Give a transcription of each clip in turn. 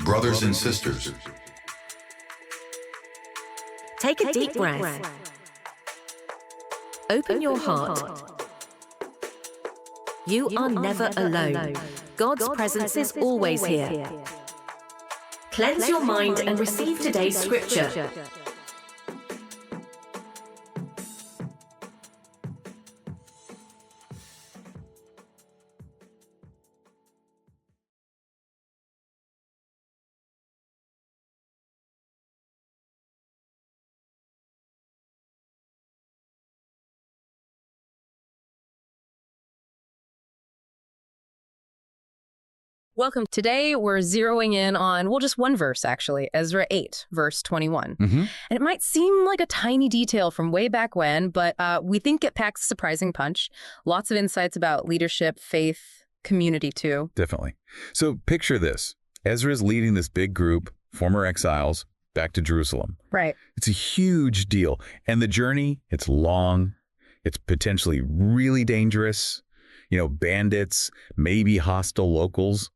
Brothers and sisters, take a deep breath. Open your heart. You are never alone. God's presence is always here. Cleanse your mind and receive today's scripture. Welcome. Today we're zeroing in on, well, just one verse actually, Ezra 8, verse 21. And it might seem like a tiny detail from way back when, but we think it packs a surprising punch. Lots of insights about leadership, faith, community too. Definitely. So picture this. Ezra's leading this big group, former exiles, back to Jerusalem. Right. It's a huge deal. And the journey, it's long. It's potentially really dangerous. You know, bandits, maybe hostile locals.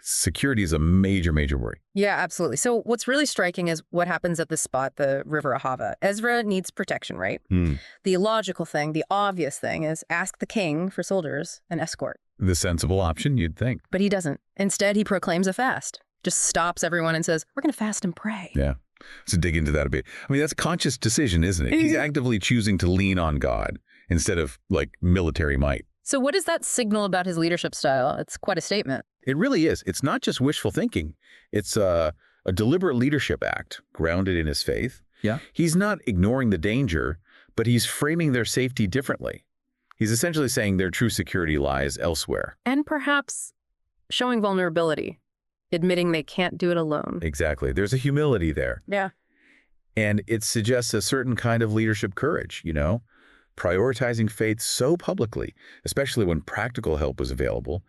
Security is a major, major worry. Yeah, absolutely. So what's really striking is what happens at this spot, the River Ahava. Ezra needs protection, right? The logical thing, the obvious thing is ask the king for soldiers and escort. The sensible option, you'd think. But he doesn't. Instead, he proclaims a fast. Just stops everyone and says, we're going to fast and pray. Yeah. So dig into that a bit. I mean, that's a conscious decision, isn't it? He's actively choosing to lean on God instead of, like, military might. So what does that signal about his leadership style? It's quite a statement. It really is. It's not just wishful thinking. It's a deliberate leadership act grounded in his faith. Yeah. He's not ignoring the danger, but he's framing their safety differently. He's essentially saying their true security lies elsewhere. And perhaps showing vulnerability, admitting they can't do it alone. Exactly. There's a humility there. Yeah. And it suggests a certain kind of leadership courage, you know, prioritizing faith so publicly, especially when practical help was available.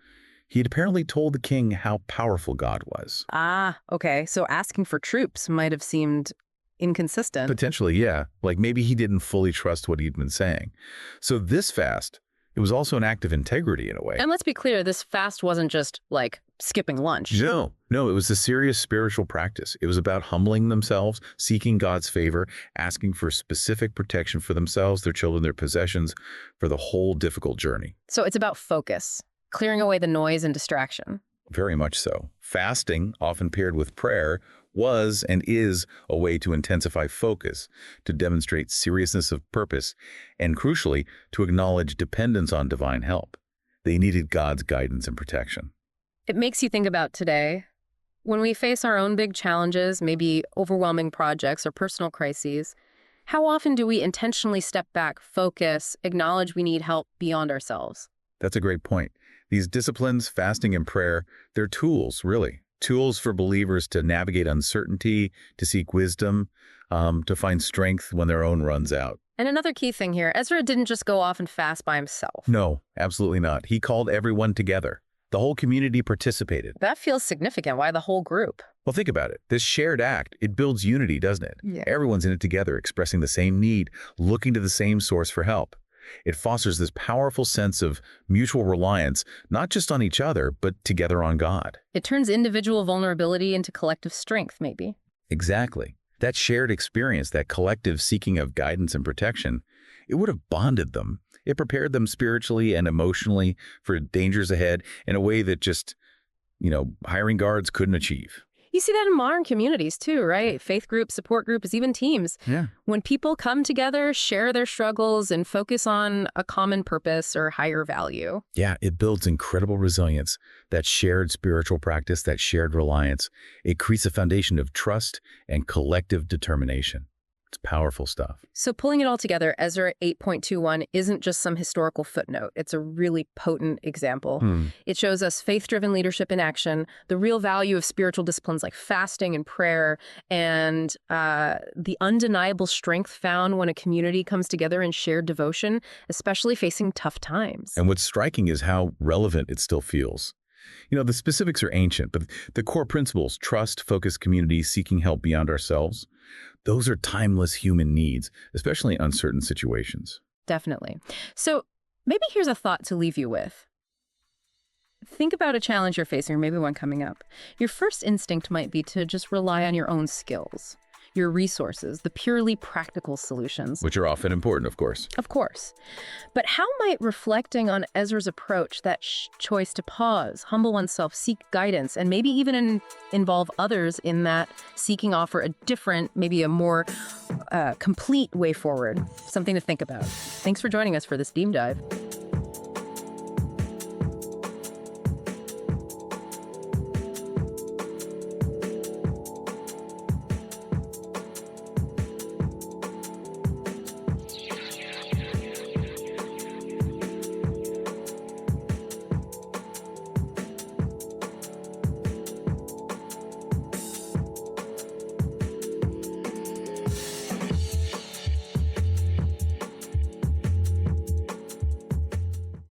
He had apparently told the king how powerful God was. Ah, okay. So asking for troops might have seemed inconsistent. Potentially, yeah. Like maybe he didn't fully trust what he'd been saying. So this fast, it was also an act of integrity in a way. And let's be clear, this fast wasn't just like skipping lunch. No, it was a serious spiritual practice. It was about humbling themselves, seeking God's favor, asking for specific protection for themselves, their children, their possessions, for the whole difficult journey. So it's about focus, clearing away the noise and distraction. Very much so. Fasting, often paired with prayer, was and is a way to intensify focus, to demonstrate seriousness of purpose, and crucially, to acknowledge dependence on divine help. They needed God's guidance and protection. It makes you think about today. When we face our own big challenges, maybe overwhelming projects or personal crises, how often do we intentionally step back, focus, acknowledge we need help beyond ourselves? That's a great point. These disciplines, fasting and prayer, they're tools, really. Tools for believers to navigate uncertainty, to seek wisdom, to find strength when their own runs out. And another key thing here, Ezra didn't just go off and fast by himself. No, absolutely not. He called everyone together. The whole community participated. That feels significant. Why the whole group? Well, think about it. This shared act, it builds unity, doesn't it? Yeah. Everyone's in it together, expressing the same need, looking to the same source for help. It fosters this powerful sense of mutual reliance, not just on each other, but together on God. It turns individual vulnerability into collective strength, maybe. Exactly. That shared experience, that collective seeking of guidance and protection, it would have bonded them. It prepared them spiritually and emotionally for dangers ahead in a way that just, hiring guards couldn't achieve. You see that in modern communities too, right? Faith groups, support groups, even teams. Yeah. When people come together, share their struggles, and focus on a common purpose or higher value. Yeah, it builds incredible resilience. That shared spiritual practice, that shared reliance, it creates a foundation of trust and collective determination. It's powerful stuff. So pulling it all together, Ezra 8.21 isn't just some historical footnote. It's a really potent example. It shows us faith-driven leadership in action, the real value of spiritual disciplines like fasting and prayer, and the undeniable strength found when a community comes together in shared devotion, especially facing tough times. And what's striking is how relevant it still feels. The specifics are ancient, but the core principles, trust, focus, community, seeking help beyond ourselves, those are timeless human needs, especially in uncertain situations. Definitely. So maybe here's a thought to leave you with. Think about a challenge you're facing, or maybe one coming up. Your first instinct might be to just rely on your own skills, your resources, the purely practical solutions. Which are often important, of course. Of course. But how might reflecting on Ezra's approach, that choice to pause, humble oneself, seek guidance, and maybe even involve others in that seeking, offer a different, maybe a more complete way forward? Something to think about. Thanks for joining us for this deep dive.